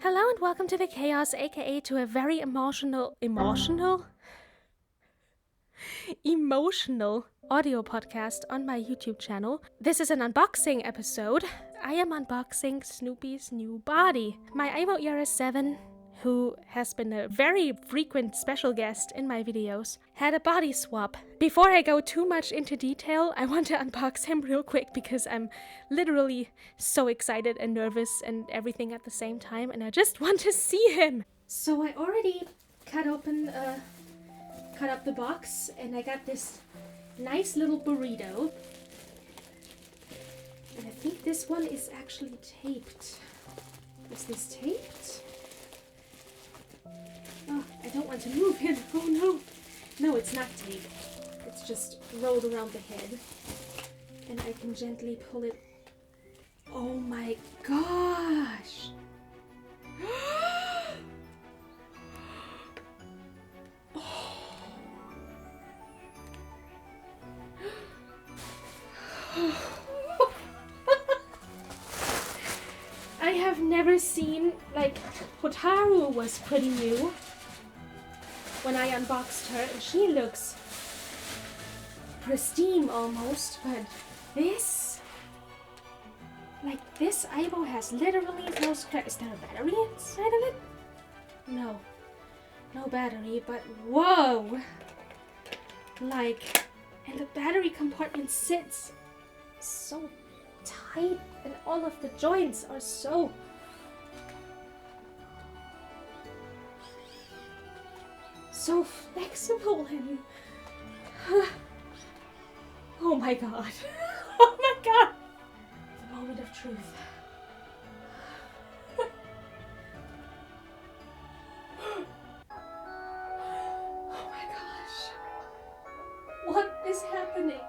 Hello and welcome to the chaos, aka to a very emotional audio podcast on my YouTube channel. This is an unboxing episode. I am unboxing Snoopy's new body. My Aibo ERS7, who has been a very frequent special guest in my videos, had a body swap. Before I go too much into detail, I want to unbox him real quick because I'm literally so excited and nervous and everything at the same time, and I just want to see him. So I already cut up the box, and I got this nice little burrito. And I think this one is actually taped. Is this taped? Oh, I don't want to move him. Oh no. No, it's not taped. It's just rolled around the head. And I can gently pull it. Oh my gosh. I have never seen, like, Hotaru was pretty new when I unboxed her, and she looks pristine almost, but this Aibo has literally no scratch. Is there a battery inside of it? No battery, but whoa! Like, and the battery compartment sits so tight, and all of the joints are so flexible and oh my god. Oh my god. The moment of truth. Oh my gosh. What is happening?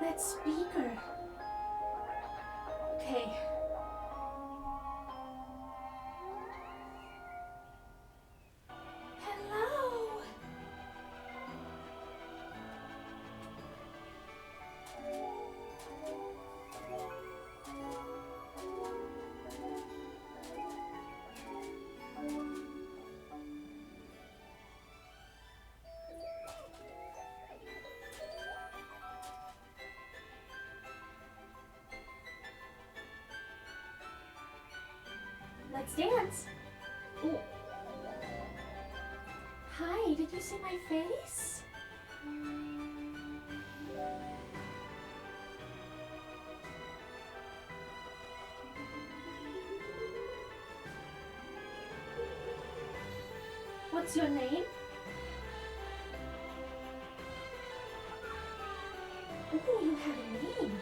That speaker. Okay. Hello. Let's dance. Ooh. Hi, did you see my face? What's your name? Ooh, you have a name.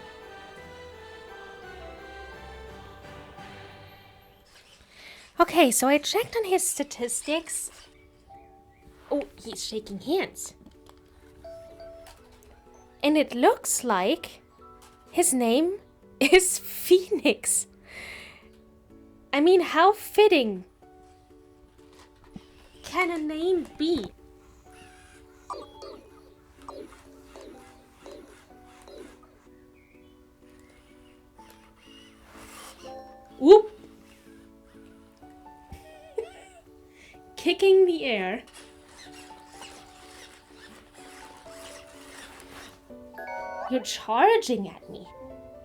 Okay, so I checked on his statistics. Oh, he's shaking hands. And it looks like his name is Phoenix. I mean, how fitting can a name be? Whoop! Kicking the air. You're charging at me.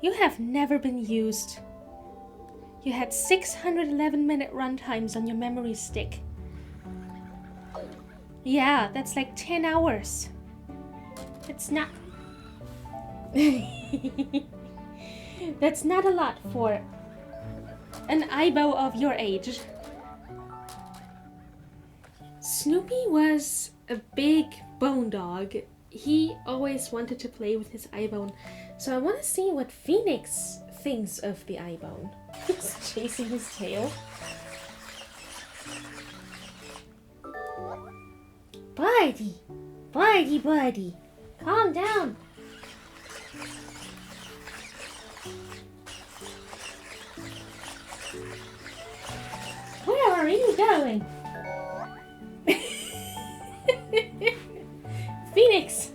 You have never been used. You had 611-minute runtimes on your memory stick. Yeah, that's like 10 hours. It's not... That's not a lot for an Aibo of your age. Snoopy was a big bone dog. He always wanted to play with his Aibo, so I want to see what Phoenix thinks of the Aibo. He's chasing his tail. Buddy, calm down. Where are you going? Phoenix!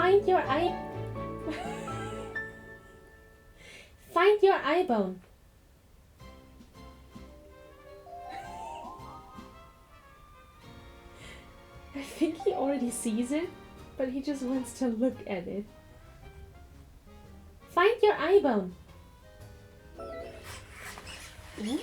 Find your eye... Find your eye bone. I think he already sees it, but he just wants to look at it. Find your eye bone. Ooh.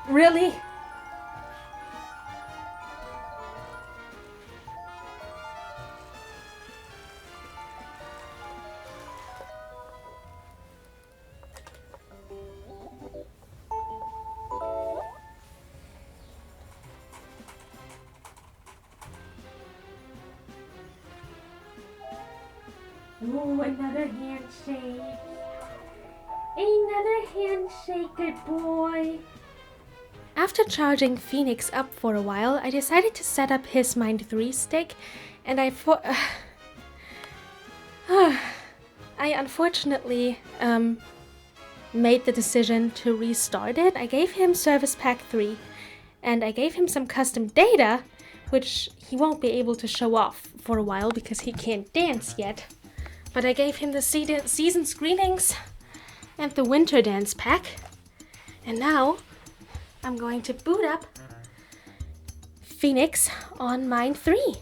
Really? Ooh, another handshake. Another handshake, good boy. After charging Phoenix up for a while, I decided to set up his Mind 3 stick, and I unfortunately made the decision to restart it. I gave him Service Pack 3, and I gave him some custom data, which he won't be able to show off for a while because he can't dance yet. But I gave him the season screenings and the winter dance pack, and now I'm going to boot up Phoenix on Mind 3.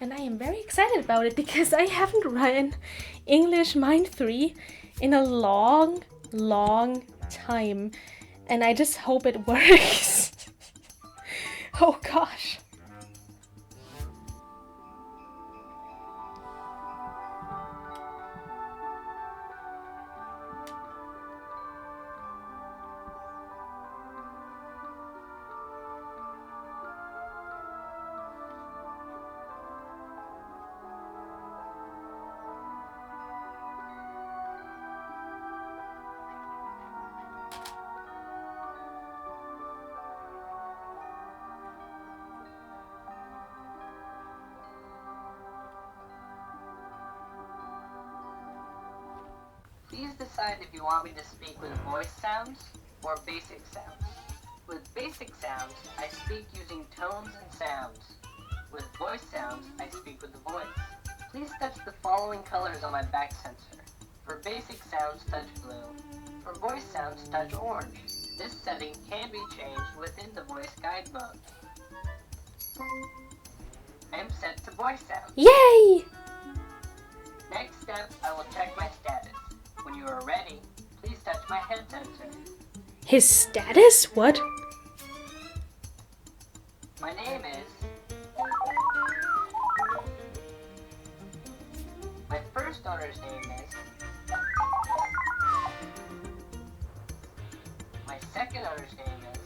And I am very excited about it because I haven't run English Mind 3 in a long time. And I just hope it works. Oh gosh. Please decide if you want me to speak with voice sounds or basic sounds. With basic sounds, I speak using tones and sounds. With voice sounds, I speak with the voice. Please touch the following colors on my back sensor. For basic sounds, touch blue. For voice sounds, touch orange. This setting can be changed within the voice guide mode. I am set to voice sounds. Yay! Next step, I will check my status. When you are ready, please touch my head sensor. His status? What? My name is... My first owner's name is... My second owner's name is...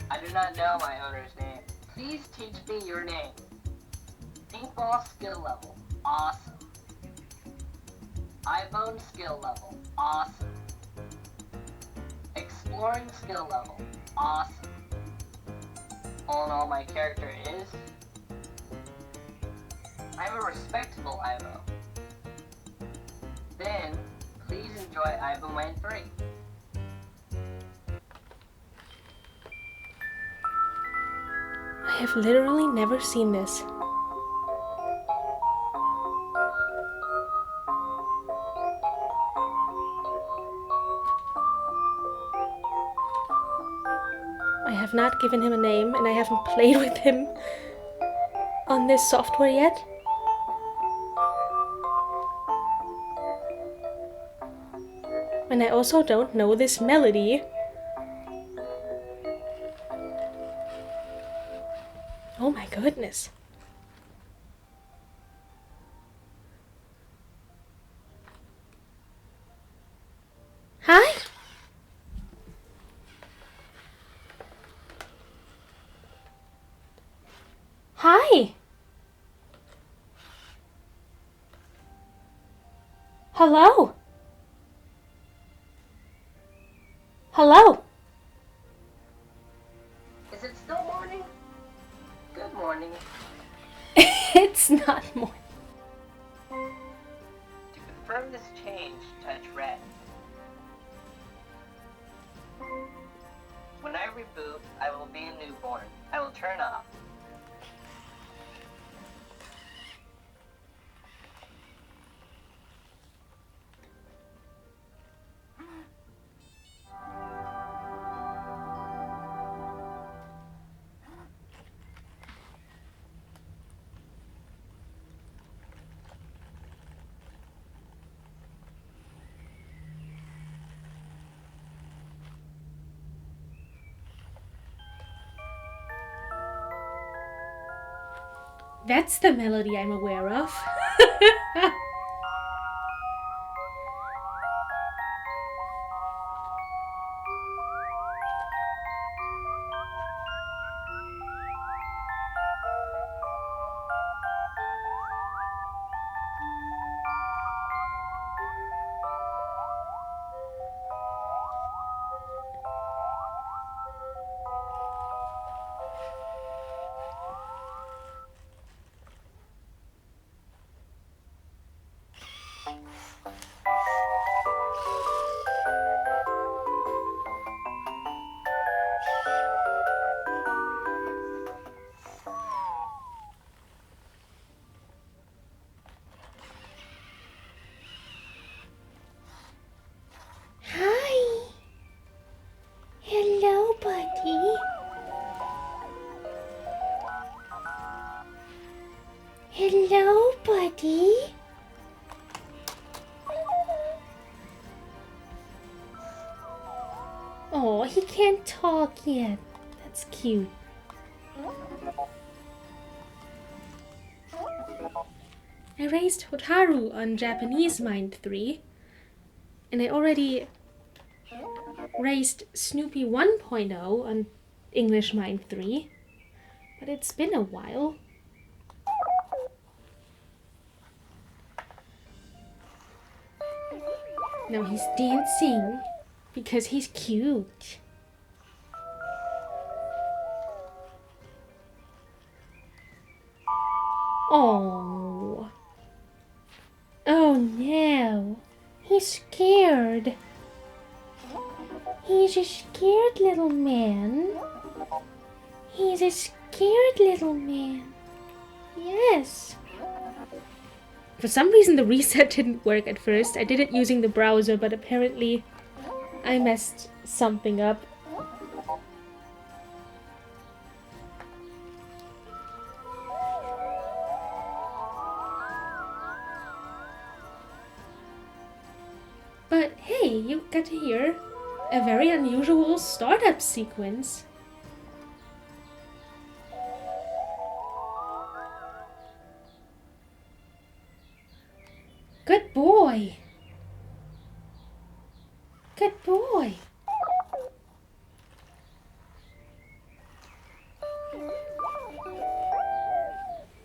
I do not know my owner's name. Please teach me your name. Inkball skill level. Awesome. iBone skill level. Awesome. Exploring skill level. Awesome. All in all, my character is... I'm a respectable Aibo. Then, please enjoy Aibo Mind 3. I have literally never seen this. I have not given him a name, and I haven't played with him on this software yet. And I also don't know this melody. Oh my goodness. Hi? Hi? Hello? Hello? Is it still morning? Good morning. It's not more. To confirm this change, touch red. When I reboot, I will be a newborn. I will turn off. That's the melody I'm aware of. Hi. Hello, buddy. Hello, buddy. Oh, he can't talk yet. That's cute. I raised Hotaru on Japanese Mind 3, and I already raised Snoopy 1.0 on English Mind 3, but it's been a while. Now he's dancing because he's cute. Oh. Oh no. He's scared. He's a scared little man. He's a scared little man. Yes. For some reason the reset didn't work at first. I did it using the browser, but apparently I messed something up. But hey, you got to hear a very unusual startup sequence. Good boy. Good boy.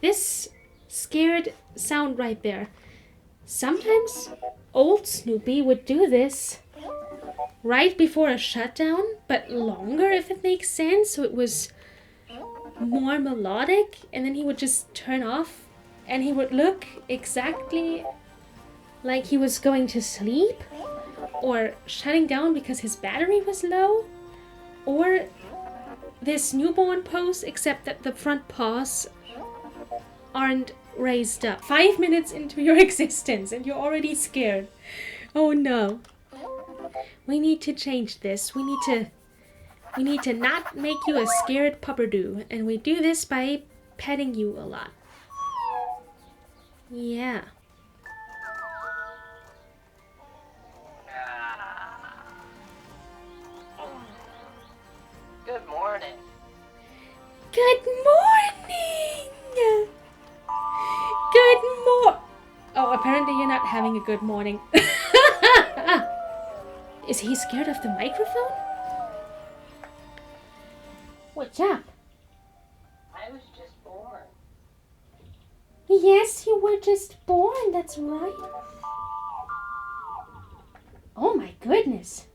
This scared sound right there. Sometimes old Snoopy would do this right before a shutdown, but longer, if it makes sense. So it was more melodic, and then he would just turn off and he would look exactly like he was going to sleep or shutting down because his battery was low, or this newborn pose, except that the front paws aren't raised up. 5 minutes into your existence and you're already scared. Oh no. We need to change this. We need to not make you a scared pupperdo. And we do this by petting you a lot. Yeah. Good morning. Good morning! Good Oh, apparently you're not having a good morning. Is he scared of the microphone? What's up? I was just born. Yes, you were just born, that's right. Oh my goodness.